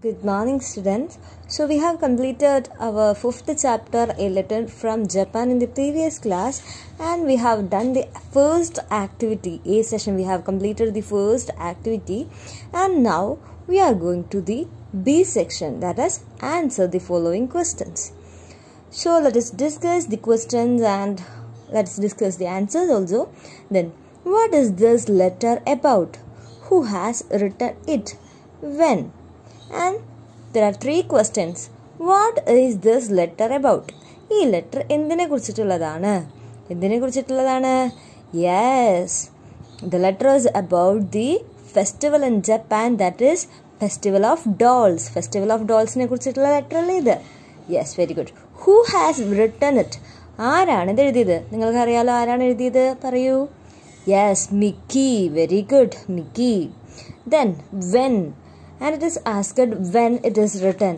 Good morning, students. So we have completed our 5th chapter, A Letter from Japan, in the previous class, and we have done the first activity, A session. We have completed the first activity, and now we are going to the B section, that is, answer the following questions. So let us discuss the questions and let's discuss the answers also. Then, what is this letter about? Who has written it? When? And there are 3 questions. What is this letter about? ഈ letter എന്തിനെ കുറിച്ചിട്ടുള്ളതാണ്? Yes, the letter is about the festival in Japan, that is Festival of Dolls. Festival of Dolls നെ കുറിച്ചിട്ടുള്ള letter അല്ലേ ഇത്? Yes, very good. Who has written it? ആരാണ് ഇത് എഴുതിയത്? നിങ്ങൾക്ക് അറിയാലോ ആരാണ് എഴുതിയത്? പറയൂ. Yes, Mickey. Very good, Mickey. Then, when? And it is asked when it is written.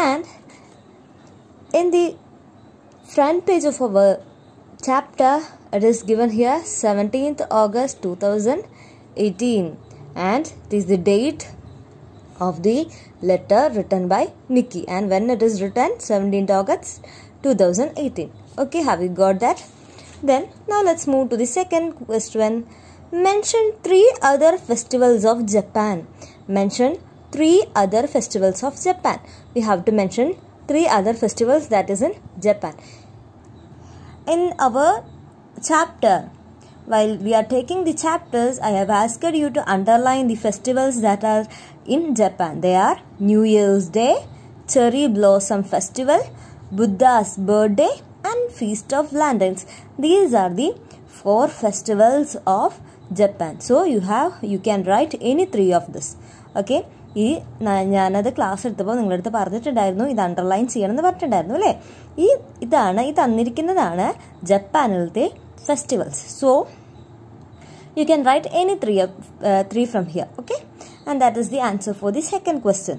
And in the front page of our chapter, it is given here 17th August 2018. And it is the date of the letter written by Mickey. And when it is written, 17th August 2018. Okay, have you got that? Then, now let's move to the second question. Mention 3 other festivals of Japan. Mention 3 other festivals of Japan. We have to mention 3 other festivals that is in Japan. In our chapter, while we are taking the chapters, I have asked you to underline the festivals that are in Japan. They are New Year's Day, Cherry Blossom Festival, Buddha's birthday, and Feast of Lanterns. These are the 4 festivals of Japan. So you can write any 3 of this. Okay. ഞാനത് class എടുത്തപ്പോൾ നിങ്ങളുടെ അടുത്ത് പറഞ്ഞിട്ടുണ്ടായിരുന്നു ഇത് underline ചെയ്യണമെന്ന് പറഞ്ഞിട്ടുണ്ടായിരുന്നു അല്ലേ? ഈ തന്നിരിക്കുന്നതാണ് ജപ്പാനിലത്തെ festivals. So you can write any 3 from here. Okay, and that is the answer for the second question.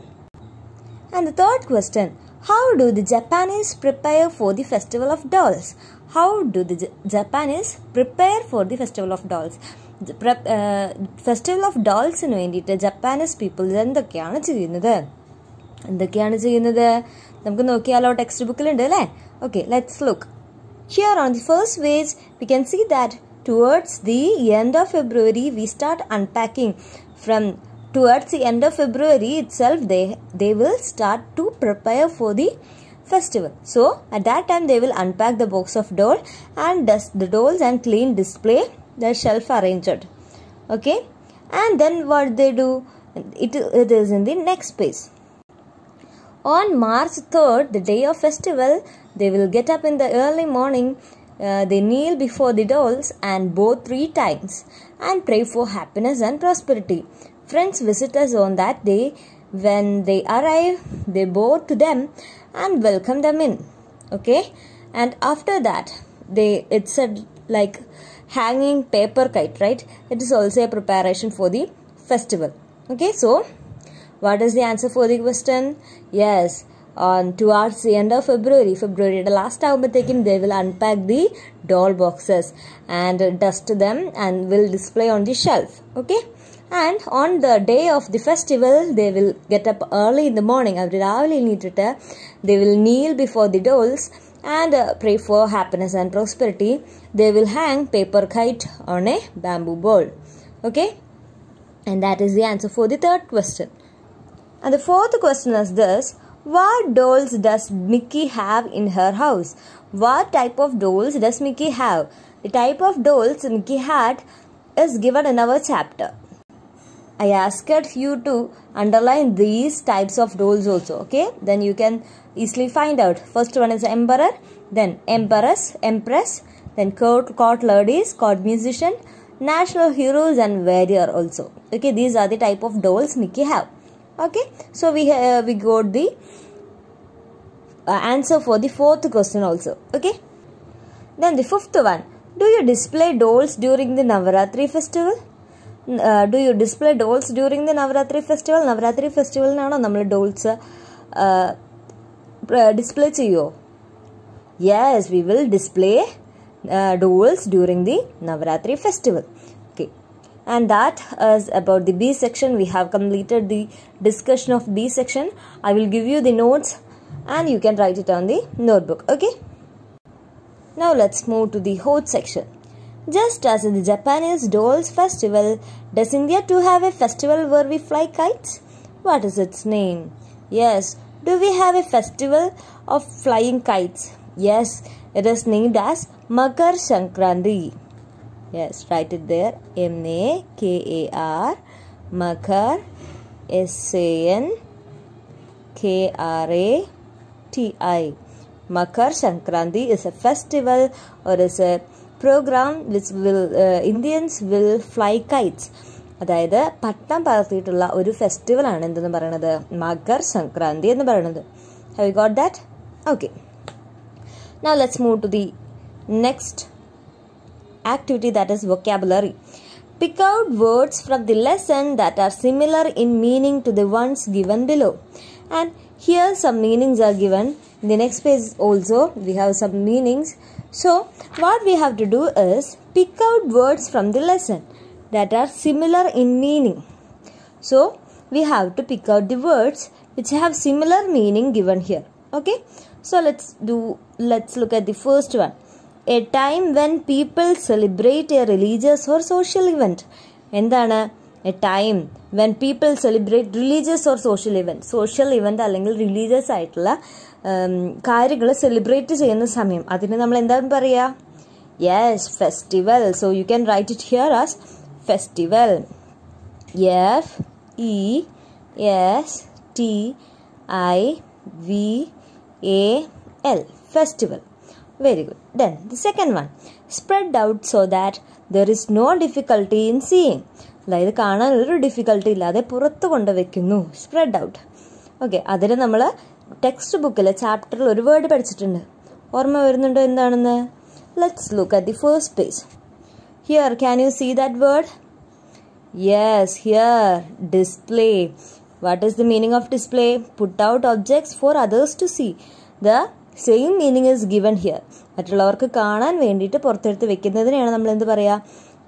And the third question, how do the Japanese prepare for the festival of dolls? How do the Japanese prepare for the festival of dolls? Festival of ഡോൾസിന് വേണ്ടിയിട്ട് Japanese people's എന്തൊക്കെയാണ് ചെയ്യുന്നത്? നമുക്ക് നോക്കിയാലോ, text ബുക്കിലുണ്ട് അല്ലേ? Okay, let's look. Here on the first page we can see that towards the end of February we start unpacking. Towards the end of February itself, they will start to prepare for the festival. So at that time they will unpack the box of doll and dust the dolls and clean display the shelf arranged. Okay, and then what they do, it is in the next page. On March 3rd, the day of festival, they will get up in the early morning. They kneel before the dolls and bow 3 times and pray for happiness and prosperity. Friends visit us on that day. When they arrive, they bow to them and welcome them in. Okay, and after that, it's like hanging paper kite, right? It is also a preparation for the festival. Okay, so what is the answer for the question? Yes, towards the end of February, the last ആകുമ്പോഴത്തേക്കും they will unpack the doll boxes and dust them and will display on the shelf. Okay, and on the day of the festival they will get up early in the morning. They will kneel before the dolls and pray for happiness and prosperity. They will hang paper kite on a bamboo bowl. Okay, and that is the answer for the third question. And the fourth question is this: what dolls does Mickey have in her house? What type of dolls does Mickey have? The type of dolls Mickey had is given in our chapter. I asked you to underline these types of dolls also. Okay, then you can easily find out. First one is emperor, then empress, then court ladies, court musician, national heroes, and warrior also. Okay, these are the type of dolls Mickey have. Okay, so we got the answer for the fourth question also. Okay, then the fifth one, do you display dolls during the Navaratri festival? Do you display dolls during the Navaratri festival? Navaratri festival നാണോ നമ്മൾ dolls display ചെയ്യോ? Yes, we will display dolls during the Navaratri festival. Okay, And that is about the B section. We have completed the discussion of B section. I will give you the notes and you can write it on the notebook. Okay. Now let's move to the Hot section. Just as in the Japanese Dolls Festival, does India too have a festival where we fly kites? What is its name? Yes, do we have a festival of flying kites? Yes, it is named as Makar Sankranti. Yes, write it there. M-A-K-A-R, Makar, S-A-N-K-R-A-T-I. Makar Sankranti is a festival or is a program which will Indians will fly kites. അതായത് പട്ടം പറത്തിയിട്ടുള്ള ഒരു festival ആണ് എന്തെന്ന് പറയുന്നത് മകർ സംക്രാന്തി എന്ന് പറയുന്നത്. Have you got that? Okay. Now let's move to the next activity, that is vocabulary. Pick out words from the lesson that are similar in meaning to the ones given below. And here some meanings are given. In the next page also we have some meanings. So what we have to do is pick out words from the lesson that are similar in meaning. So we have to pick out the words which have similar meaning given here. Okay. So let's look at the first one. A time when people celebrate a religious or social event. എന്താണ്? A time when people celebrate religious or social event. Social event അല്ലെങ്കിൽ religious ആയിട്ടുള്ള കാര്യങ്ങൾ celebrate ചെയ്യുന്ന സമയം അതിനെ നമ്മൾ എന്താണ് പറയുക? Yes, festival. So you can write it here as festival. F-E-S-T-I-V-A-L. Festival. Very good. Then the second one. Spread out so that there is no difficulty in seeing. അതായത് കാണാൻ ഒരു ഡിഫിക്കൽട്ടി ഇല്ലാതെ പുറത്ത് കൊണ്ടുവയ്ക്കുന്നു. Spread out. ഓക്കെ, അതിന് നമ്മൾ text ബുക്കിൽ ചാപ്റ്ററിൽ ഒരു വേർഡ് പഠിച്ചിട്ടുണ്ട്. ഓർമ്മ വരുന്നുണ്ടോ എന്താണെന്ന്? Let's look at the first page. Here can you see that word? Yes, here display. What is the meaning of display? Put out objects for others to see. The same meaning is given here. മറ്റുള്ളവർക്ക് കാണാൻ വേണ്ടിയിട്ട് പുറത്തെടുത്ത് വെക്കുന്നതിനെയാണ് നമ്മൾ എന്ത് പറയുക?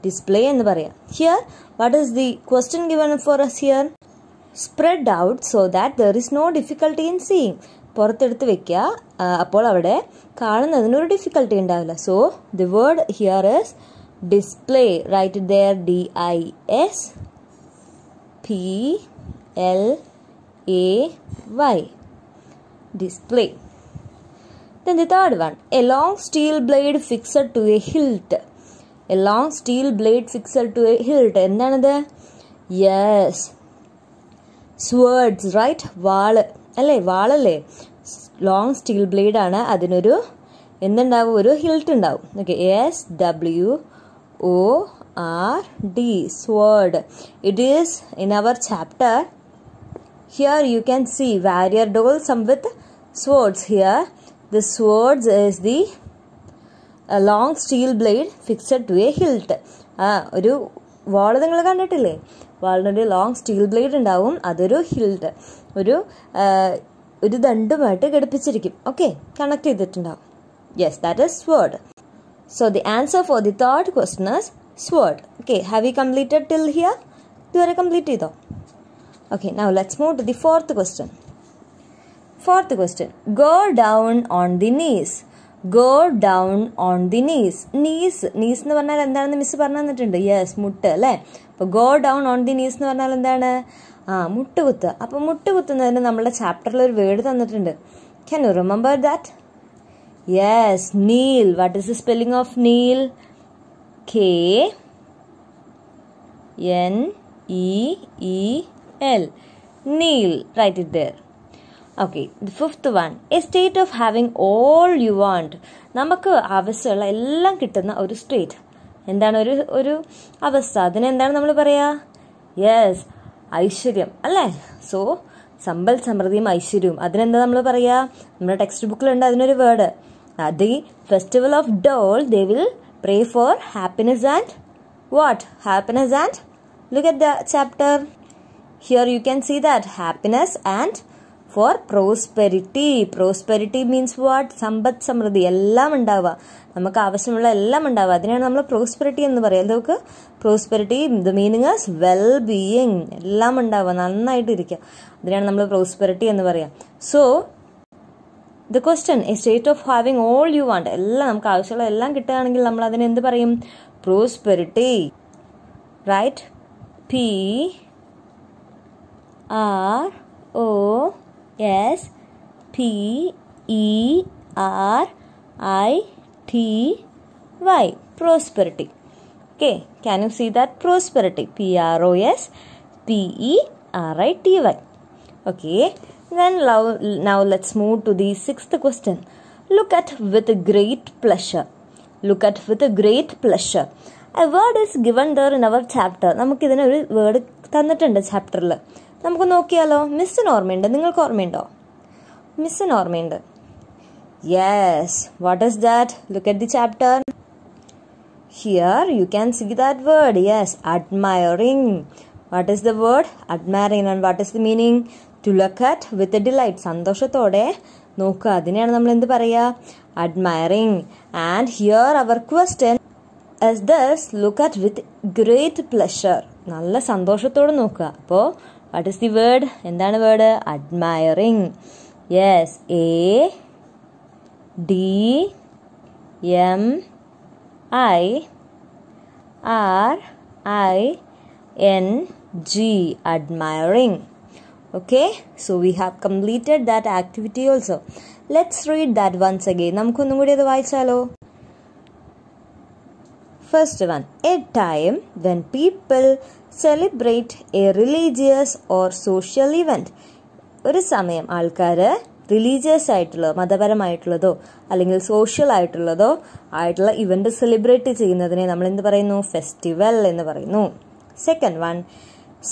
Display എന്ന് പറയാം. Here what is the question given for us here? Spread out so that there is no difficulty in seeing. പുറത്തെടുത്ത് വെക്കുക, അപ്പോൾ അവിടെ കാണുന്നതിനൊരു ഡിഫിക്കൽട്ടി ഉണ്ടാവില്ല. So the word here is display. Write it there. DISPLAY. Display. Then the third one. A long steel blade fixed to a hilt. A long steel blade fixed to a hilt. എന്താണത്? Yes, swords, right? വാള് അല്ലേ? വാളല്ലേ? Long steel blade ആണ്. അതിനൊരു എന്തുണ്ടാവും? ഒരു ഹിൽട്ട് ഉണ്ടാവും. Okay, SWORD, sword. It is in our chapter. Here you can see warrior dolls, some with swords. Here the swords is the a long steel blade fixed to a hilt. ഒരു വാള് നിങ്ങൾ കണ്ടിട്ടില്ലേ? വാളിനൊരു long steel blade ഉണ്ടാവും, അതൊരു ഹിൽട്ട്, ഒരു ദണ്ടുമായിട്ട് ഘടിപ്പിച്ചിരിക്കും. Okay, connect ചെയ്തിട്ടുണ്ടാവും. Yes, that is sword. So the answer for the third question is sword. Okay, have you completed till here? ഇതുവരെ complete ചെയ്തോ? Okay, now let's move to the fourth question. Fourth question. Go down on the knees. Go down on the knees. Knees എന്ന് പറഞ്ഞാൽ എന്താണെന്ന് miss പറഞ്ഞു തന്നിട്ടുണ്ട്. Yes, മുട്ട് അല്ലേ? അപ്പോൾ go down on the knees എന്ന് പറഞ്ഞാൽ എന്താണ്? മുട്ടുകുത്ത്. അപ്പോൾ മുട്ടുകുത്തുന്നതിന് നമ്മുടെ ചാപ്റ്ററിൽ ഒരു വേർഡ് തന്നിട്ടുണ്ട്. Can you remember that? Yes, kneel. What is the spelling of kneel? KNEEL. Kneel. Write it there. Okay, the fifth one. A state of having all you want. നമുക്ക് ആവശ്യമുള്ള എല്ലാം കിട്ടുന്ന ഒരു സ്റ്റേറ്റ്. എന്താണ് ഒരു അവസ്ഥ? അതിനെന്താണ് നമ്മൾ പറയുക? യെസ്, ഐശ്വര്യം അല്ലേ? സോ സമ്പൽ സമൃദ്ധിയും ഐശ്വര്യവും, അതിനെന്താ നമ്മൾ പറയുക? നമ്മുടെ ടെക്സ്റ്റ് ബുക്കിലുണ്ട് അതിനൊരു word. The festival of doll, they will pray for happiness and what? Happiness and look at the chapter. Here you can see that happiness and for prosperity. Prosperity means what? സമ്പത്ത് സമൃദ്ധി എല്ലാം ഉണ്ടാവുക, നമുക്ക് ആവശ്യമുള്ള എല്ലാം ഉണ്ടാവുക, അതിനാണ് നമ്മൾ പ്രോസ്പെരിറ്റി എന്ന് പറയുക. നമുക്ക് prosperity the meaning is well being, എല്ലാം ഉണ്ടാവുക, നന്നായിട്ടിരിക്കുക, അതിനാണ് നമ്മൾ പ്രോസ്പെരിറ്റി എന്ന് പറയുക. So the question, a state of having all you want, എല്ലാം നമുക്ക് ആവശ്യമുള്ള എല്ലാം കിട്ടുകയാണെങ്കിൽ നമ്മൾ അതിനെ എന്ത് പറയും? Prosperity, right? PROSPERITY, prosperity. Okay, can you see that? Prosperity, PROSPERITY. Okay, then now let's move to the sixth question. Look at with great pleasure. Look at with great pleasure. A word is given there in our chapter. നമുക്ക് ഇതിന് ഒരു word തന്നിട്ടുണ്ട് ചാപ്റ്ററിൽ. നമുക്ക് നോക്കിയാലോ? മിസ്സിന് ഓർമ്മയുണ്ട്? നിങ്ങൾക്ക് ഓർമ്മയുണ്ടോ? മിസ്സിന് ഓർമ്മയുണ്ട്? Yes. What is that? Look at the chapter. Here you can see that word. Yes, admiring. What is the word? Admiring. And what is the meaning? To look at with a delight. സന്തോഷത്തോടെ നോക്കുക, അതിനെയാണ് നമ്മൾ എന്ത് പറയുക? Admiring. And here our question is this: look at with great pleasure. നല്ല സന്തോഷത്തോടെ നോക്കുക. അപ്പോൾ what is the word? എന്താണ് word? Admiring. Yes, ADMIRING. Admiring. Okay, so we have completed that activity also. Let's read that once again. നമുക്കൊന്നും കൂടി അത് വായിച്ചാലോ? First one, a time when people celebrate a religious or social event. ഒരു സമയം ആൾക്കാർ religious ആയിട്ടുള്ള, മതപരമായിട്ടുള്ളതോ അല്ലെങ്കിൽ social ആയിട്ടുള്ളതോ ആയിട്ടുള്ള event celebrate ചെയ്യുന്നതിനെ നമ്മൾ എന്ത് പറയുന്നു? ഫെസ്റ്റിവൽ എന്ന് പറയുന്നു. Second one,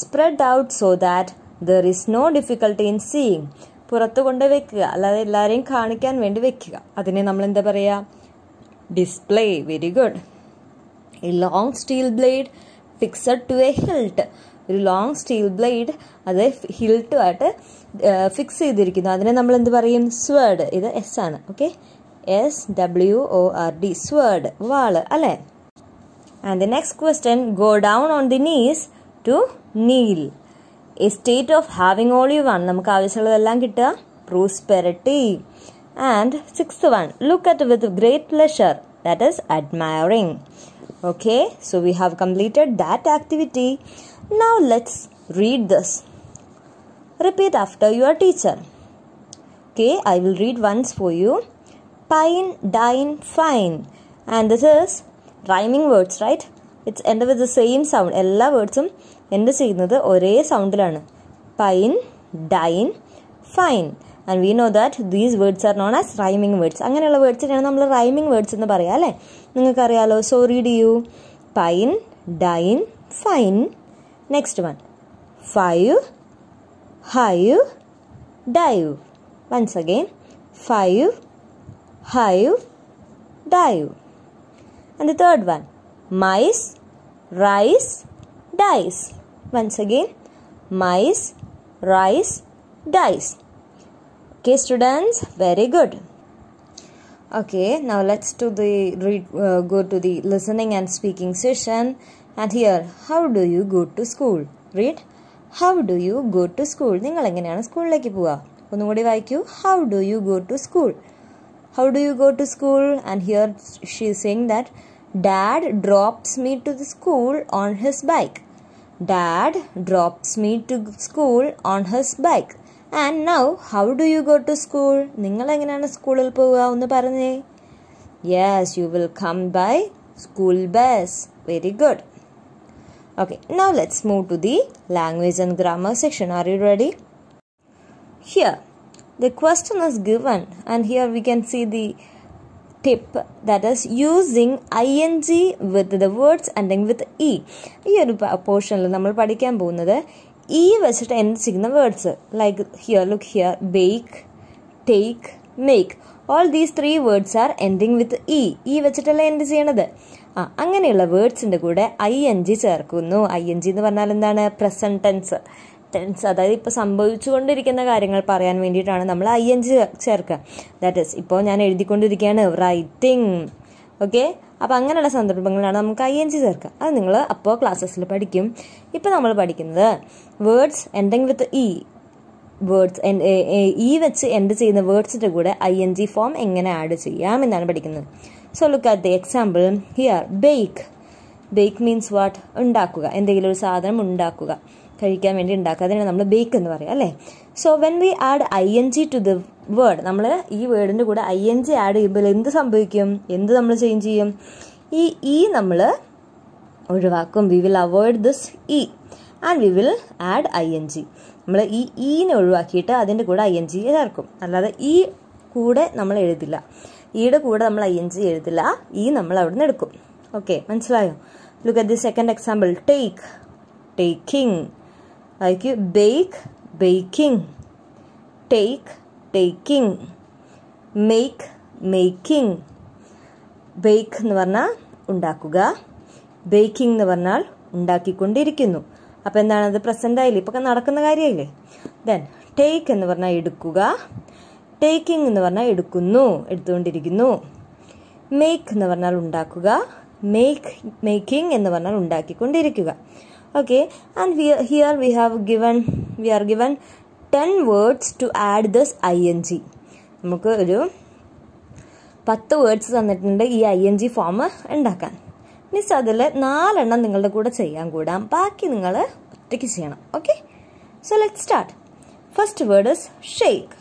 spread out so that there is no difficulty in seeing. പുറത്ത് കൊണ്ട് വെക്കുക, അല്ലാതെ എല്ലാവരെയും കാണിക്കാൻ വേണ്ടി വെക്കുക, അതിനെ നമ്മൾ എന്താ പറയുക? Display. Very good. A long steel blade fixed to a hilt. ഒരു ലോങ് സ്റ്റീൽ ബ്ലേഡ് അത് ഹിൽട്ടുമായിട്ട് ഫിക്സ് ചെയ്തിരിക്കുന്നു, അതിനെ നമ്മൾ എന്ത് പറയും? സ്വേർഡ്. ഇത് എസ് ആണ്. ഓക്കെ, SWORD, സ്വേർഡ്, വാള് അല്ലേ? And the next question, go down on the knees to kneel. A state of having all you want, നമുക്ക് ആവശ്യമുള്ളതെല്ലാം കിട്ടുക, prosperity. And sixth one, look at with great pleasure, that is admiring. Okay, so we have completed that activity. Now let's read this. Repeat after your teacher. Okay, I will read once for you. Pine, dine, fine. And this is rhyming words, right? It's ended with the same sound. എല്ലാ വേർഡ്സും എന്ത് ചെയ്യുന്നത് ഒരേ സൗണ്ടിലാണ്. Pine, dine, fine. And we know that these words are known as rhyming words. അങ്ങനെയുള്ള വേർഡ്സിനാണ് നമ്മൾ rhyming words എന്ന് പറയാം അല്ലേ? നിങ്ങൾക്കറിയാലോ. സോ റീഡ് ചെയ്യൂ. Pine, dine, fine. Next one, five, hive, dive. Once again, five, hive, dive. And the third one, mice, rice, dice. Once again, mice, rice, dice. Okay, students, very good. Okay, now let's do the go to the listening and speaking session. And here, how do you go to school? Read. How do you go to school? നിങ്ങൾ എങ്ങനെയാണ് സ്കൂളിലേക്ക് പോവുക? ഒന്നും കൂടി വായിക്കൂ. How do you go to school? How do you go to school? And here she is saying that Dad drops me to the school on his bike. Dad drops me to school on his bike. And now, how do you go to school? നിങ്ങൾ എങ്ങനെയാണ് സ്കൂളിൽ പോവുക? ഒന്ന് പറഞ്ഞേ. Yes, you will come by school bus. Very good. Okay, now let's move to the language and grammar section. Are you ready? Here, the question is given, and here we can see the tip, that is using ing with the words ending with e. ഈ ഒരു പോർഷനിൽ നമ്മൾ പഠിക്കാൻ പോകുന്നത് ഈ വെച്ചിട്ട് end ചെയ്യുന്ന words. Like here, look here, bake, take, make. All these 3 words are ending with E. ഈ വെച്ചിട്ടല്ലേ എൻഡ് ചെയ്യണത്. അങ്ങനെയുള്ള വേർഡ്സിൻ്റെ കൂടെ ing ചേർക്കുന്നു. ing എന്ന് പറഞ്ഞാൽ എന്താണ്? Present tense. ടെൻസ്, അതായത് ഇപ്പോൾ സംഭവിച്ചുകൊണ്ടിരിക്കുന്ന കാര്യങ്ങൾ പറയാൻ വേണ്ടിയിട്ടാണ് നമ്മൾ ING ചേർക്കുക. ദാറ്റ് ഈസ് ഇപ്പോൾ ഞാൻ എഴുതിക്കൊണ്ടിരിക്കുകയാണ്, റൈറ്റിംഗ്. ഓക്കെ, അപ്പോൾ അങ്ങനെയുള്ള സന്ദർഭങ്ങളിലാണ് നമുക്ക് ING ചേർക്കുക. അത് നിങ്ങൾ അപ്പോൾ ക്ലാസ്സസിൽ പഠിക്കും. ഇപ്പോൾ നമ്മൾ പഠിക്കുന്നത് വേർഡ്സ് എൻഡിങ് വിത്ത് വേർഡ്സ് വെച്ച് എൻഡ് ചെയ്യുന്ന വേർഡ്സിൻ്റെ കൂടെ ING ഫോം എങ്ങനെ ആഡ് ചെയ്യാം എന്നാണ് പഠിക്കുന്നത്. So look at the example here. Bake means what? ഉണ്ടാക്കുക, എന്തെങ്കിലും ഒരു സാധനം ഉണ്ടാക്കുക, കഴിക്കാൻ വേണ്ടി ഉണ്ടാക്കുക, അതിനാണ് നമ്മൾ ബേക്ക് എന്ന് പറയുക അല്ലേ. So when we add ING to the word, നമ്മൾ ഈ വേർഡിൻ്റെ കൂടെ ING ആഡ് ചെയ്യുമ്പോൾ എന്ത് സംഭവിക്കും? എന്ത് നമ്മൾ ചേഞ്ച് ചെയ്യും? ഈ നമ്മൾ ഒഴിവാക്കും. We will avoid this and we will add ING. നമ്മൾ ഈനെ ഒഴിവാക്കിയിട്ട് അതിൻ്റെ കൂടെ ING ചേർക്കും. അല്ലാതെ കൂടെ നമ്മൾ എഴുതില്ല, ഈയുടെ കൂടെ നമ്മൾ ING എഴുതില്ല, നമ്മൾ അവിടെ നിന്ന് എടുക്കും. ഓക്കെ, മനസ്സിലായോ? Look at the second example. Taking. Like baking. Taking. Making. Bake എന്ന് പറഞ്ഞാൽ ഉണ്ടാക്കുക, ബേക്കിംഗ് എന്ന് പറഞ്ഞാൽ ഉണ്ടാക്കിക്കൊണ്ടിരിക്കുന്നു. അപ്പോൾ എന്താണ്? അത് പ്രസന്റ് ആയില്ലേ, ഇപ്പം നടക്കുന്ന കാര്യമായില്ലേ. ദെൻ ടേക്ക് എന്ന് പറഞ്ഞാൽ എടുക്കുക, ടേക്കിംഗ് എന്ന് പറഞ്ഞാൽ എടുക്കുന്നു, എടുത്തുകൊണ്ടിരിക്കുന്നു. മേക്ക് എന്ന് പറഞ്ഞാൽ ഉണ്ടാക്കുക, മേക്കിംഗ് എന്ന് പറഞ്ഞാൽ ഉണ്ടാക്കിക്കൊണ്ടിരിക്കുക. Okay, and here we are given 10 words to add this ING. നമുക്ക് ഒരു 10 വേർഡ്സ് തന്നിട്ടുണ്ട് ഈ ING ഫോം ഉണ്ടാക്കാൻ. മീൻസ് അതിൽ 4 എണ്ണം നിങ്ങളുടെ കൂടെ ചെയ്യാൻ കൂടാം, ബാക്കി നിങ്ങൾ ഒറ്റയ്ക്ക് ചെയ്യണം. Okay, so let start. First word is shake.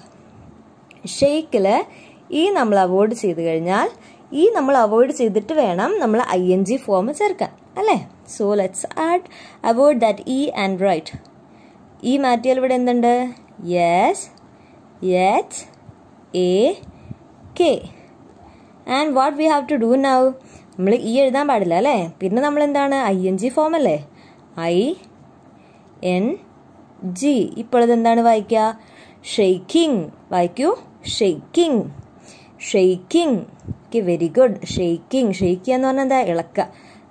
ഷെയ്ക്കിൽ നമ്മൾ അവോയ്ഡ് ചെയ്ത് കഴിഞ്ഞാൽ നമ്മൾ അവോയ്ഡ് ചെയ്തിട്ട് വേണം നമ്മൾ ING ഫോം ചേർക്കാൻ അല്ലേ. So let's avoid that and write. മാറ്റിയാൽ ഇവിടെ എന്തുണ്ട്? Yes, HAK. And what we have to do now? നമ്മൾ എഴുതാൻ പാടില്ല അല്ലേ. പിന്നെ നമ്മൾ എന്താണ്? ING ഫോം അല്ലേ, ING. ഇപ്പോൾ ഇതെന്താണ് വായിക്കുക? ഷെയ്ക്കിംഗ്. വായിക്കൂ, shaking. Okay, very good. Shaking എന്ന് പറഞ്ഞാൽ എന്താ? ഇളക്കുക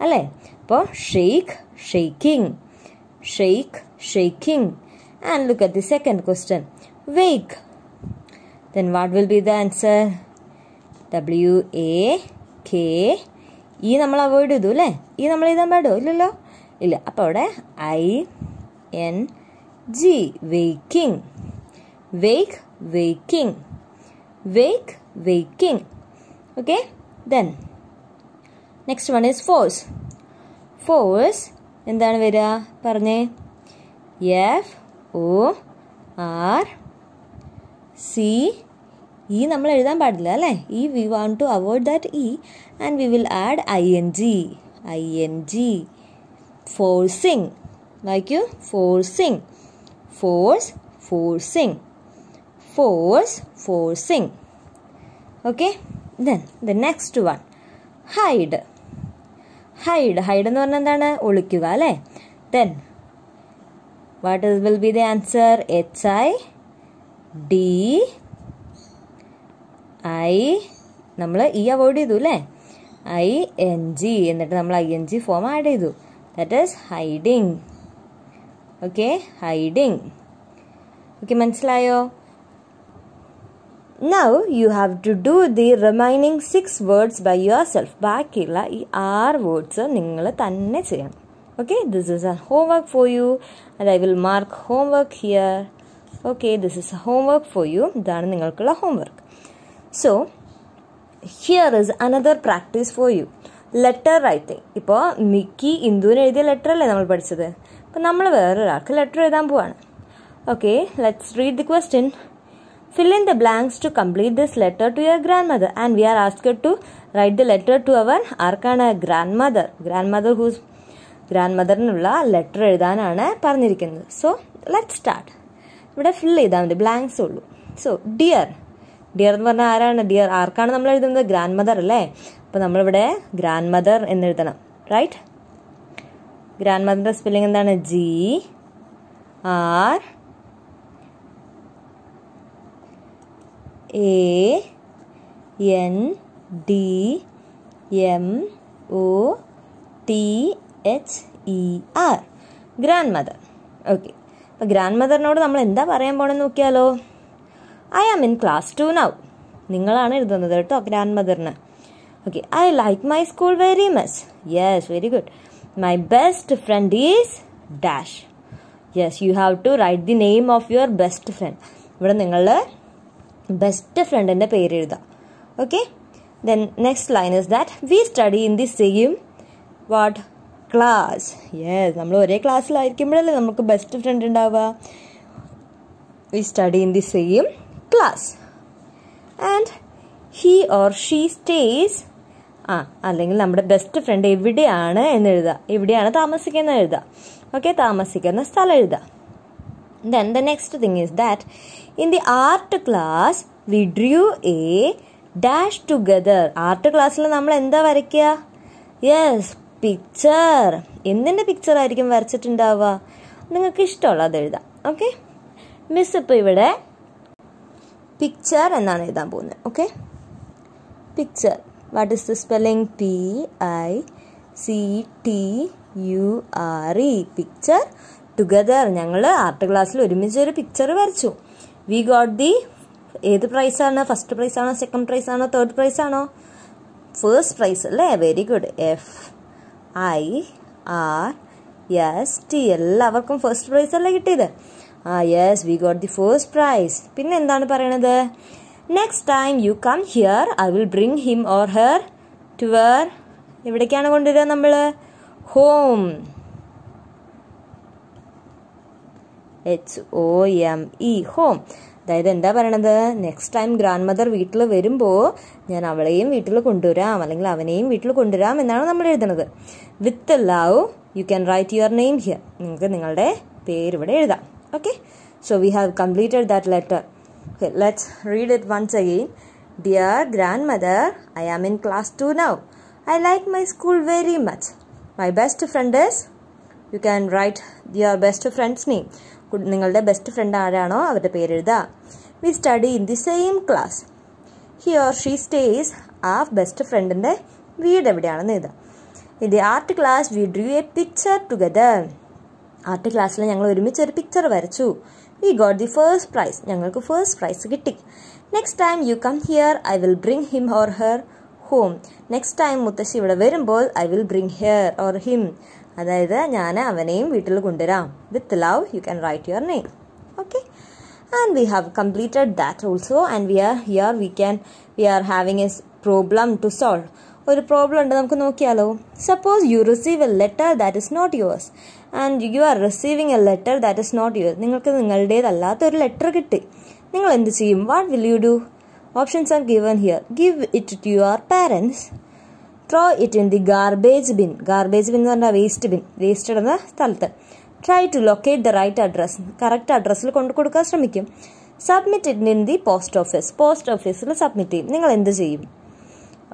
അല്ലേ. അപ്പോൾ shaking. And look at the second question. Wake. Then what will be the answer? WAK. നമ്മൾ അവോയ്ഡ് ചെയ്തു അല്ലേ. നമ്മൾ എഴുതാൻ പാടോ? ഇല്ലല്ലോ, ഇല്ല. അപ്പോൾ അവിടെ ING. Waking. Waking. Okay, then next one is force. എന്താണ് വരിക? പറഞ്ഞേ. FORC. നമ്മൾ എഴുതാൻ പാടില്ല അല്ലേ. We want to avoid that and we will add ING. Forcing. വായിക്കൂ, forcing. Okay, then the next one. Hide എന്ന് പറഞ്ഞാൽ എന്താണ്? ഒളിക്കുക അല്ലേ. Then what will be the answer? HID. നമ്മൾ അവോയ്ഡ് ചെയ്തു അല്ലേ. ING. എന്നിട്ട് നമ്മൾ ING ഫോം ആഡ് ചെയ്തു. That is hiding. Okay, hiding. Okay, മനസ്സിലായോ? Now you have to do the remaining 6 words by yourself. ബാക്കിയുള്ള 6 വേർഡ്സ് നിങ്ങൾ തന്നെ ചെയ്യണം. Okay, this is a homework for you and I will mark homework here. Okay, this is a homework for you. ഇതാണ് നിങ്ങൾക്കുള്ള homework. So here is another practice for you. Letter writing. ഇപ്പോൾ Mickey ഇന്ദുവിന് എഴുതിയ letter അല്ലേ നമ്മൾ പഠിച്ചത്. അപ്പോൾ നമ്മൾ വേറൊരാൾക്ക് ലെറ്റർ എഴുതാൻ പോവാണ്. Okay, let's read the question. Fill in the blanks to complete this letter to your grandmother. And we are asked to write the letter to our ആർക്കാണ്? grandmother whose grandmotherനുള്ള ലെറ്റർ എഴുതാനാണ് പറഞ്ഞിരിക്കുന്നത്. So let start. ഇവിടെ ഫിൽ ചെയ്താൽ മതി, blanks ഉള്ളൂ. So dear എന്ന് പറഞ്ഞാൽ ആരാണ്? ഡിയർ ആർക്കാണ് നമ്മൾ എഴുതുന്നത്? ഗ്രാൻഡ് അല്ലേ. അപ്പോൾ നമ്മളിവിടെ ഗ്രാൻഡ് മദർ എന്നെഴുതണം. റൈറ്റ്. ഗ്രാൻഡ് മദറിൻ്റെ സ്പെല്ലിംഗ് എന്താണ്? GRANDMOTHER. grandmother. Okay, അപ്പോൾ ഗ്രാൻഡ് മദറിനോട് നമ്മൾ എന്താ പറയാൻ പോണെന്ന് നോക്കിയാലോ. I am in class 2 now. നിങ്ങളാണ് എഴുതുന്നത് കേട്ടോ ഗ്രാൻഡ് മദറിന്. Okay, I like my school very much. Yes, very good. My best friend is dash. Yes, you have to write the name of your best friend. ഇവിടെ നിങ്ങളുടെ best ഫ്രണ്ടിൻ്റെ പേര് എഴുതാം. Okay, then next line is that we study in the same what class. Yes, നമ്മൾ ഒരേ ക്ലാസ്സിലായിരിക്കുമ്പോഴല്ലേ നമുക്ക് best friend ഉണ്ടാവുക. We study in the same class and he or she stays. അല്ലെങ്കിൽ നമ്മുടെ ബെസ്റ്റ് ഫ്രണ്ട് എവിടെയാണ് എന്ന് എഴുതുക. എവിടെയാണ് താമസിക്കുന്നത് എഴുതുക. ഓക്കെ, താമസിക്കുന്ന സ്ഥലം എഴുതുക. Then the next thing is that in the art class we drew A dash together. Art ക്ലാസ്സിൽ നമ്മൾ എന്താ വരയ്ക്കുക? Yes, picture. എന്തിൻ്റെ പിക്ചർ ആയിരിക്കും വരച്ചിട്ടുണ്ടാവുക? നിങ്ങൾക്ക് ഇഷ്ടമുള്ള അത് എഴുതാം. ഓക്കെ, മിസ് ഇപ്പോൾ ഇവിടെ പിക്ചർ എന്നാണ് എഴുതാൻ പോകുന്നത്. Okay, picture. What is the spelling? PICTURE. Picture together. ഞങ്ങൾ ആർട്ട് ക്ലാസ്സിൽ ഒരുമിച്ച് ഒരു പിക്ചർ വരച്ചു. വി ഗോട്ട് ദി ഏത് പ്രൈസാണ്? ഫസ്റ്റ് പ്രൈസ് ആണോ, സെക്കൻഡ് പ്രൈസ് ആണോ, തേർഡ് പ്രൈസ് ആണോ? ഫസ്റ്റ് പ്രൈസ് അല്ലേ? Very good. FIRST. എല്ലാവർക്കും ഫസ്റ്റ് പ്രൈസ് അല്ലേ കിട്ടിയത്? Yes, we got the first prize. പിന്നെ എന്താണ് പറയണത്? Next time you come here I will bring him or her to where. എവിടേക്കാണ് കൊണ്ടുവരിക നമ്മൾ? ഹോം. HOME, home. അതായത് എന്താ പറയണത്? നെക്സ്റ്റ് ടൈം ഗ്രാൻഡ് മദർ വീട്ടിൽ വരുമ്പോൾ ഞാൻ അവളെയും വീട്ടിൽ കൊണ്ടുവരാം, അല്ലെങ്കിൽ അവനെയും വീട്ടിൽ കൊണ്ടുവരാം എന്നാണ് നമ്മൾ എഴുതുന്നത്. With love you can write your name here. നിങ്ങൾക്ക് നിങ്ങളുടെ പേര് ഇവിടെ എഴുതാം. Okay, so we have completed that letter. Let's read it once again. Dear grandmother, I am in class 2 now. I like my school very much. My best friend is, you can write your best friend's name. നിങ്ങളുടെ best friend ആരാണോ അവരുടെ പേര് എഴുതുക. We study in the same class. He or she stays. ആ best ഫ്രണ്ടിൻ്റെ വീട് എവിടെയാണെന്ന് എഴുതുക. In the art class we drew a picture together. Art ക്ലാസ്സിൽ ഞങ്ങൾ ഒരുമിച്ച് ഒരു പിക്ചർ വരച്ചു. We got the first prize. ഞങ്ങൾക്ക് ഫസ്റ്റ് പ്രൈസ് കിട്ടി. Next time you come here I will bring him or her home. Next time മുത്തശ്ശി ഇവിടെ വരുമ്പോൾ I will bring her or him. അതായത് ഞാൻ അവനെയും വീട്ടിൽ കൊണ്ടുവരാം. With love you can write your name. Okay, and we have completed that also. And we are here we are having a problem to solve. ഒരു problem ഉണ്ട്, നമുക്ക് നോക്കിയാലോ. Suppose you receive a letter that is not yours and you are receiving a letter that is not yours. നിങ്ങൾക്ക് നിങ്ങളുടേതല്ലാത്ത ഒരു letter കിട്ടി. നിങ്ങൾ എന്ത് ചെയ്യും? What will you do? Options are given here. Give it to your parents. Throw it in the garbage bin. Garbage bin എന്ന് പറഞ്ഞാൽ waste bin, waste ഇടുന്ന സ്ഥലത്ത്. Try to locate the right address. Correct അഡ്രസ്സിൽ കൊണ്ടു കൊടുക്കാൻ ശ്രമിക്കും. Submit it in the post office. Post ഓഫീസിൽ submit ചെയ്യും. നിങ്ങൾ എന്ത് ചെയ്യും?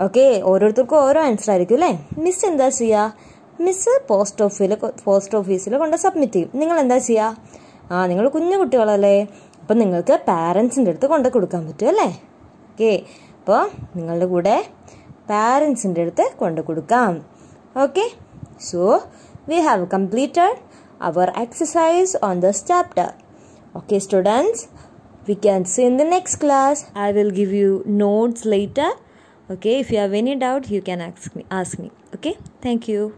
ഓക്കെ, ഓരോരുത്തർക്കും ഓരോ ആൻസർ ആയിരിക്കും അല്ലേ. മിസ് എന്താ ചെയ്യുക? മിസ് പോസ്റ്റ് ഓഫീസിൽ കൊണ്ട് സബ്മിറ്റ് ചെയ്യും. നിങ്ങൾ എന്താ ചെയ്യുക? നിങ്ങൾ കുഞ്ഞു കുട്ടികളല്ലേ, അപ്പം നിങ്ങൾക്ക് പാരൻസിൻ്റെ അടുത്ത് കൊണ്ട് കൊടുക്കാൻ പറ്റും അല്ലേ. ഓക്കെ, അപ്പോൾ നിങ്ങളുടെ കൂടെ പാരൻസിൻ്റെ അടുത്ത് കൊണ്ട് കൊടുക്കാം. Okay, so we have completed our exercise on this chapter. Okay students, we can see in the next class. I will give you notes later. Okay, if you have any doubt you can ask me. Okay, thank you.